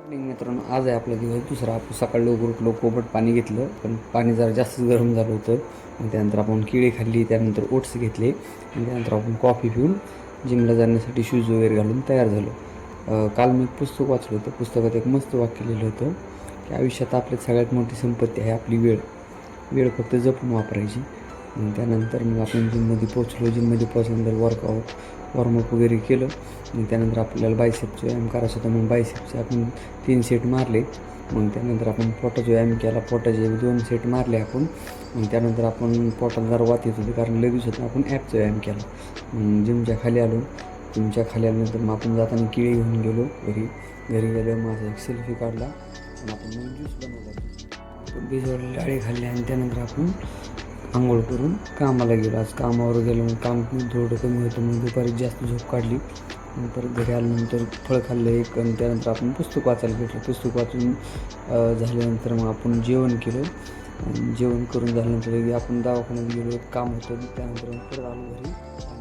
मित्रांनो, आज आहे आपला दिवस दुसरा. आपण सकाळी लवकर उठलो, कोमट पाणी घेतलं, पण पाणी जरा जास्तच गरम झालं होतं. आणि त्यानंतर आपण केळी खाल्ली, त्यानंतर ओट्स घेतले आणि त्यानंतर आपण कॉफी पिऊन जिमला जाण्यासाठी शूज वगैरे घालून तयार झालो. काल मी पुस्तक वाचलं होतं. पुस्तकात एक मस्त वाक्य लिहिलं होतं की आयुष्यात आपल्यात सगळ्यात मोठी संपत्ती आहे आपली वेळ. वेळ फक्त जपून वापरायची. आणि त्यानंतर मग आपण जिममध्ये पोचलो. जिममध्ये पोचल्यानंतर वॉर्मअप वगैरे केलं आणि त्यानंतर आपल्याला बायसेपचे व्यायाम करायचं होतं. मग बायसेपचे आपण 3 सेट मारले. मग त्यानंतर आपण पोटाचा व्यायाम केला. पोटाचे 2 सेट मारले आपण. मग त्यानंतर आपण पोटात जरा वात येत होती, कारण लय दिवसात आपण ॲपचा व्यायाम केला. मग जिमच्या खाली आलो. जिमच्या खाली आल्यानंतर मग आपण जाताना केळी घेऊन गेलो घरी. घरी गेलो, माझा एक सेल्फी काढला आणि आपण मग ज्यूस बनवला. आपण भिजवलेले डाळी खाल्ले आणि त्यानंतर आपण आंघोळ करून कामाला गेलो. आज कामावर गेलो, मग काम थोडं कमी होतं, मग दुपारी जास्त झोप काढली. नंतर घरी आल्यानंतर फळं खाल्लं एक आणि त्यानंतर आपण पुस्तक वाचायला भेटलं. पुस्तक वाचून झाल्यानंतर मग आपण जेवण केलं. जेवण करून झाल्यानंतर आपण दवाखान्यात गेलो, काम होतं. त्यानंतर मग परत आलो घरी.